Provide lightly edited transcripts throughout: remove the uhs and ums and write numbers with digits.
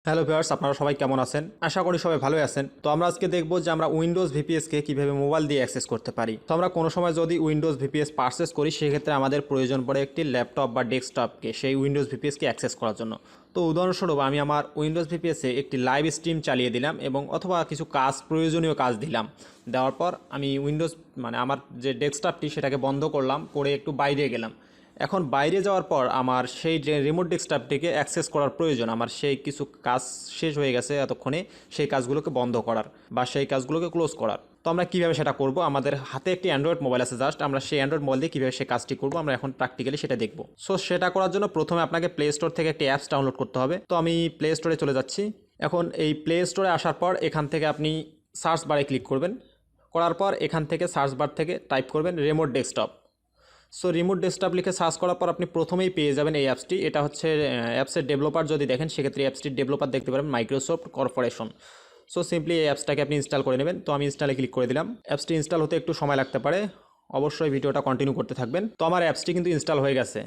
Hello viewers, আপনারা সবাই কেমন আছেন? আশা করি সবাই ভালোই আছেন। তো আমরা আজকে দেখব যে আমরা উইন্ডোজ ভিপিএসকে কিভাবে মোবাইল দিয়ে অ্যাক্সেস করতে পারি। তো আমরা কোনো সময় যদি উইন্ডোজ ভিপিএস পারচেস করি, সেক্ষেত্রে আমাদের প্রয়োজন পড়ে একটি ল্যাপটপ বা ডেস্কটপকে সেই উইন্ডোজ ভিপিএসকে অ্যাক্সেস করার জন্য। তো উদাহরণস্বরূপ আমি আমার উইন্ডোজ ভিপিএসে একটি লাইভ স্ট্রিম চালিয়ে দিলাম এবং অথবা কিছু প্রয়োজনীয় কাজ দিলাম। দেওয়ার পর আমি উইন্ডোজ আমার যে ডেস্কটপটি সেটাকে বন্ধ করলাম, করে একটু বাইরে গেলাম। এখন বাইরে যাওয়ার পর আমার সেই যে রিমোট ডেস্কটপটিকে অ্যাক্সেস করার প্রয়োজন, আমার সেই কিছু কাজ শেষ হয়ে গেছে এতক্ষণে, সেই কাজগুলোকে বন্ধ করার বা সেই কাজগুলোকে ক্লোজ করার। তো আমরা কীভাবে সেটা করব? আমাদের হাতে একটি অ্যান্ড্রয়েড মোবাইল আছে, জাস্ট আমরা সেই অ্যান্ড্রয়েড মোবাইল দিয়ে কীভাবে সেই কাজটি করব আমরা এখন প্র্যাকটিক্যালি সেটা দেখব। সো সেটা করার জন্য প্রথমে আপনাকে প্লে স্টোর থেকে একটি অ্যাপস ডাউনলোড করতে হবে। তো আমি প্লে স্টোরে চলে যাচ্ছি। এখন এই প্লে স্টোরে আসার পর এখান থেকে আপনি সার্চ বারে ক্লিক করবেন। করার পর এখান থেকে সার্চ বার থেকে টাইপ করবেন remote desktop. So remote desktop লিখে সার্চ করার পর আপনি প্রথমেই পেয়ে যাবেন এই অ্যাপসটি। এটা হচ্ছে অ্যাপসের ডেভেলপার যদি দেখেন, সেক্ষেত্রে অ্যাপসটির ডেভেলপার দেখতে পারবেন মাইক্রোসফট কর্পোরেশন। সো সিম্পলি এই অ্যাপসটাকে আপনি ইনস্টল করে নেবেন। তো আমি ইনস্টলে ক্লিক করে দিলাম। অ্যাপসটি ইনস্টল হতে একটু সময় লাগতে পারে, অবশ্যই ভিডিওটা কন্টিনিউ করতে থাকবেন। তো আমার অ্যাপসটি কিন্তু ইনস্টল হয়ে গেছে।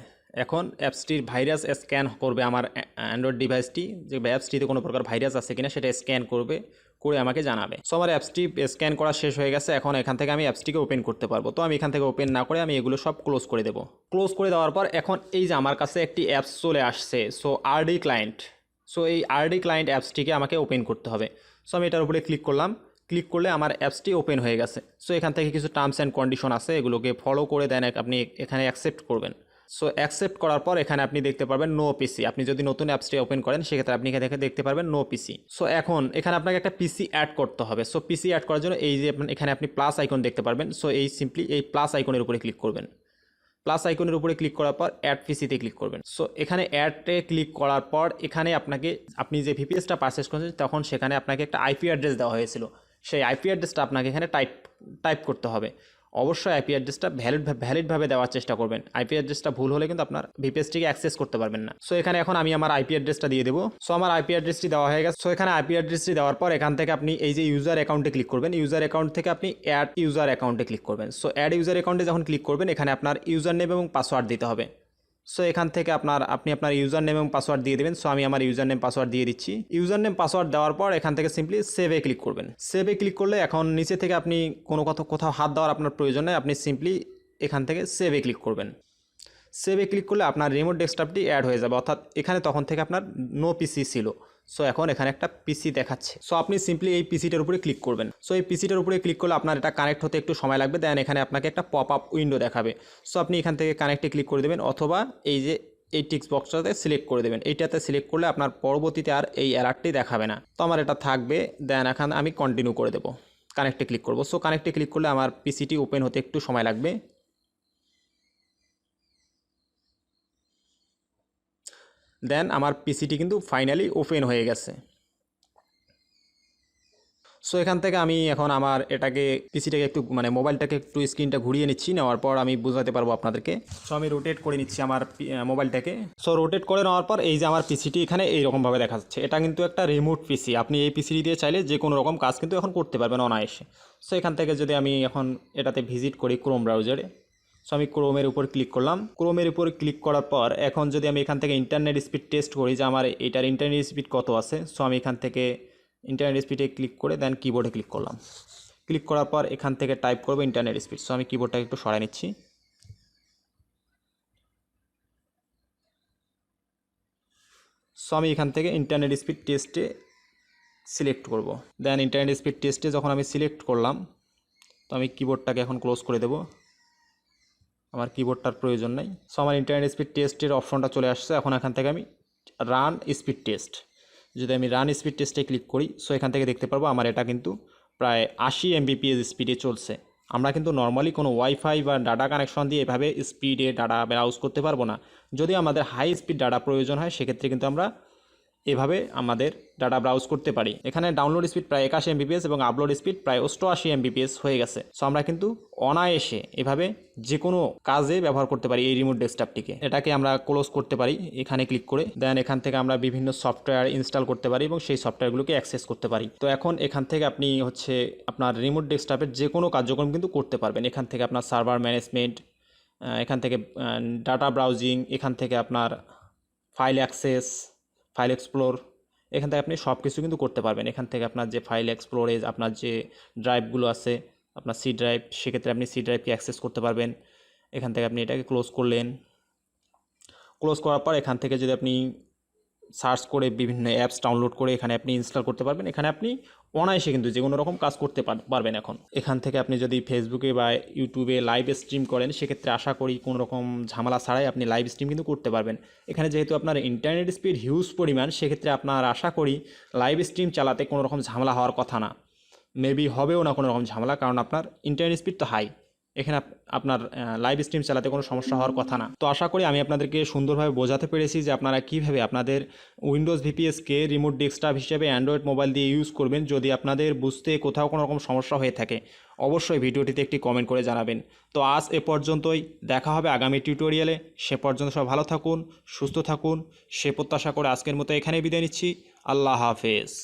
এখন অ্যাপসটির ভাইরাস স্ক্যান করবে আমার অ্যান্ড্রয়েড ডিভাইসটি, যে অ্যাপসটিতে কোনো প্রকার ভাইরাস আছে কিনা সেটা স্ক্যান করবে, করে আমাকে জানাবে। সো আমার অ্যাপসটি স্ক্যান করা শেষ হয়ে গেছে। এখন এখান থেকে আমি অ্যাপসটিকে ওপেন করতে পারবো। তো আমি এখান থেকে ওপেন না করে আমি এগুলো সব ক্লোজ করে দেবো। ক্লোজ করে দেওয়ার পর এখন এই যে আমার কাছে একটি অ্যাপস চলে আসছে, সো আরডি ক্লায়েন্ট। সো এই আরডি ক্লায়েন্ট অ্যাপসটিকে আমাকে ওপেন করতে হবে। সো আমি এটার উপরে ক্লিক করলাম। ক্লিক করলে আমার অ্যাপসটি ওপেন হয়ে গেছে। সো এখান থেকে কিছু টার্মস অ্যান্ড কন্ডিশন আছে, এগুলোকে ফলো করে দেন আপনি এখানে অ্যাকসেপ্ট করবেন। সো অ্যাকসেপ্ট করার পর এখানে আপনি দেখতে পারবেন নো পিসি। আপনি যদি নতুন অ্যাপসটি ওপেন করেন, সেক্ষেত্রে আপনি এখানে দেখতে পারবেন নো পিসি। সো এখন এখানে আপনাকে একটা পিসি অ্যাড করতে হবে। সো পিসি অ্যাড করার জন্য এই যে এখানে আপনি প্লাস আইকন দেখতে পারবেন। সো এই সিম্পলি এই প্লাস আইকনের উপরে ক্লিক করবেন। প্লাস আইকনের উপরে ক্লিক করার পর অ্যাড পিসিতে ক্লিক করবেন। সো এখানে অ্যাডে ক্লিক করার পর এখানে আপনি যে ভিপিএসটা পারচেস করেছেন, তখন সেখানে আপনাকে একটা আইপি অ্যাড্রেস দেওয়া হয়েছিল। সেই আইপি অ্যাড্রেসটা আপনাকে এখানে টাইপ করতে হবে। অবশ্যই আইপি অ্যাড্রেসটা ভ্যালিডভাবে দেওয়ার চেষ্টা করবেন। আইপি অ্যাড্রেসটা ভুল হলে কিন্তু আপনার ভিপিএসটিকে অ্যাক্সেস করতে পারবেন না। সো এখানে এখন আমি আমার আইপি অ্যাড্রেসটা দিয়ে দেবো। সো আমার আইপি অ্যাড্রেসটি দেওয়া হয়ে গেছে। সো এখানে আইপি অ্যাড্রেসটি দেওয়ার পর এখান থেকে আপনি এই যে ইউজার অ্যাকাউন্টে ক্লিক করবেন। ইউজার অ্যাকাউন্ট থেকে আপনি অ্যাড ইউজার অ্যাকাউন্টে ক্লিক করবেন। সো অ্যাড ইউজার অ্যাকাউন্টে যখন ক্লিক করবেন, এখানে আপনার ইউজার নেম এবং পাসওয়ার্ড দিতে হবে। সো এখান থেকে আপনি আপনার ইউজার নেম এবং পাসওয়ার্ড দিয়ে দেবেন। সো আমি আমার ইউজার নেম পাসওয়ার্ড দিয়ে দিচ্ছি। ইউজার নেম পাসওয়ার্ড দেওয়ার পর এখান থেকে সিম্পলি সেভে ক্লিক করবেন। সেভে ক্লিক করলে এখন নিচে থেকে আপনি কোথাও হাত দেওয়ার আপনার প্রয়োজন নেই। আপনি সিম্পলি এখান থেকে সেভে ক্লিক করবেন। সেভে ক্লিক করলে আপনার রিমোট ডেস্কটপটি অ্যাড হয়ে যাবে, অর্থাৎ এখানে তখন থেকে আপনার নো পিসি ছিল। সো এখন এখানে একটা পিসি দেখাচ্ছে। সো আপনি সিম্পলি এই পিসিটার উপরে ক্লিক করবেন। সো এই পিসিটার উপরে ক্লিক করলে আপনার এটা কানেক্ট হতে একটু সময় লাগবে। দেন এখানে আপনাকে একটা পপ আপ উইন্ডো দেখাবে। সো আপনি এখান থেকে কানেক্টে ক্লিক করে দেবেন, অথবা এই যে এই টিক্স বক্সটাতে সিলেক্ট করে দেবেন। এইটাতে সিলেক্ট করলে আপনার পরবর্তীতে আর এই অ্যালার্টটি দেখাবে না। তো আমার এটা থাকবে। দেন এখানে আমি কন্টিনিউ করে দেবো, কানেক্টে ক্লিক করব। সো কানেক্টে ক্লিক করলে আমার পিসিটি ওপেন হতে একটু সময় লাগবে। দেন আমার পিসিটি কিন্তু ফাইনালি ওপেন হয়ে গেছে। সো এখান থেকে আমি এখন আমার পিসিটাকে একটু মোবাইলটাকে একটু স্ক্রিনটা ঘুরিয়ে নিচ্ছি। নেওয়ার পর আমি বোঝাতে পারবো আপনাদেরকে। সো আমি রোটেট করে নিচ্ছি আমার মোবাইলটাকে। সো রোটেট করে নেওয়ার পর এই যে আমার পিসিটি এখানে এইরকমভাবে দেখা যাচ্ছে। এটা কিন্তু একটা রিমোট পিসি। আপনি এই পিসিটি দিয়ে চাইলে যে কোনো রকম কাজ কিন্তু এখন করতে পারবেন অনায়াসে। সো এখান থেকে যদি আমি এখন এটাতে ভিজিট করি ক্রোম ব্রাউজারে। সো আমি ক্রোমের উপর ক্লিক করলাম। ক্রোমের উপর ক্লিক করার পর এখন যদি আমি এখান থেকে ইন্টারনেট স্পিড টেস্ট করি যে আমার এটার ইন্টারনেট স্পিড কত আছে। সো আমি এখান থেকে ইন্টারনেট স্পিডে ক্লিক করে দেন কিবোর্ডে ক্লিক করলাম। ক্লিক করার পর এখান থেকে টাইপ করবো ইন্টারনেট স্পিড। সো আমি কিবোর্ডটাকে একটু সরাই নিচ্ছি। সো আমি এখান থেকে ইন্টারনেট স্পিড টেস্টে সিলেক্ট করব। দেন ইন্টারনেট স্পিড টেস্টে যখন আমি সিলেক্ট করলাম, তো আমি কিবোর্ডটাকে এখন ক্লোজ করে দেব। আমার কিবোর্ডটার প্রয়োজন নেই। সো আমার ইন্টারনেট স্পিড টেস্টের অপশনটা চলে আসছে। এখন এখান থেকে আমি রান স্পিড টেস্ট, যদি আমি রান স্পিড টেস্টে ক্লিক করি, সো এখান থেকে দেখতে পারবো আমার এটা কিন্তু প্রায় 80 Mbps স্পিডে চলছে। আমরা কিন্তু নর্মালি কোনো ওয়াইফাই বা ডাটা কানেকশন দিয়ে এভাবে স্পিডে ডাটা ব্রাউজ করতে পারবো না। যদি আমাদের হাই স্পিড ডাটা প্রয়োজন হয়, সেক্ষেত্রে কিন্তু আমরা এভাবে আমাদের ডাটা ব্রাউজ করতে পারি। এখানে ডাউনলোড স্পিড প্রায় 81 Mbps এবং আপলোড স্পিড প্রায় 88 Mbps হয়ে গেছে। সো আমরা কিন্তু অনায়াসে এভাবে যে কোনো কাজে ব্যবহার করতে পারি এই রিমোট ডেস্কটপটিকে। এটাকে আমরা ক্লোজ করতে পারি এখানে ক্লিক করে। দেন এখান থেকে আমরা বিভিন্ন সফটওয়্যার ইনস্টল করতে পারি এবং সেই সফটওয়্যারগুলোকে অ্যাক্সেস করতে পারি। তো এখন এখান থেকে আপনি আপনার রিমোট ডেস্কটপের যে কোনো কার্যক্রম কিন্তু করতে পারবেন। এখান থেকে আপনার সার্ভার ম্যানেজমেন্ট, এখান থেকে ডাটা ব্রাউজিং, এখান থেকে আপনার ফাইল অ্যাক্সেস, ফাইল এক্সপ্লোর, এখান থেকে আপনি সব কিছু কিন্তু করতে পারবেন। এখান থেকে আপনার যে ফাইল এক্সপ্লোরেজ, আপনার যে ড্রাইভগুলো আছে, আপনার সি ড্রাইভ, সেক্ষেত্রে আপনি সি ড্রাইভকে অ্যাক্সেস করতে পারবেন। এখান থেকে আপনি এটাকে ক্লোজ করলেন। ক্লোজ করার পর এখান থেকে যদি আপনি সার্চ করে বিভিন্ন অ্যাপস ডাউনলোড করে এখানে আপনি ইনস্টল করতে পারবেন। এখানে আপনি অনায়াসে কিন্তু যে কোনো রকম কাজ করতে পারবেন এখন। এখান থেকে আপনি যদি ফেসবুকে বা ইউটিউবে লাইভ স্ট্রিম করেন, সেক্ষেত্রে আশা করি কোনো রকম ঝামেলা ছাড়াই আপনি লাইভ স্ট্রিম কিন্তু করতে পারবেন। এখানে যেহেতু আপনার ইন্টারনেট স্পিড হিউজ পরিমাণ, সেক্ষেত্রে আপনার আশা করি লাইভ স্ট্রিম চালাতে কোনো রকম ঝামেলা হওয়ার কথা না। মেবি হবেও না কোনো রকম ঝামেলা, কারণ আপনার ইন্টারনেট স্পিড তো হাই। এখানে আপনার লাইভ স্ট্রিম চালাতে কোনো সমস্যা হওয়ার কথা না। তো আশা করি আমি আপনাদেরকে সুন্দরভাবে বোঝাতে পেরেছি যে আপনারা কীভাবে আপনাদের উইন্ডোজ ভিপিএসকে রিমোট ডেস্কটপ হিসেবে অ্যান্ড্রয়েড মোবাইল দিয়ে ইউজ করবেন। যদি আপনাদের বুঝতে কোথাও কোনো রকম সমস্যা হয়ে থাকে, অবশ্যই ভিডিওটিতে একটি কমেন্ট করে জানাবেন। তো আজ এ পর্যন্তই, দেখা হবে আগামী টিউটোরিয়ালে। সে পর্যন্ত সব ভালো থাকুন, সুস্থ থাকুন, সে প্রত্যাশা করে আজকের মতো এখানেই বিদায় নিচ্ছি। আল্লাহ হাফেজ।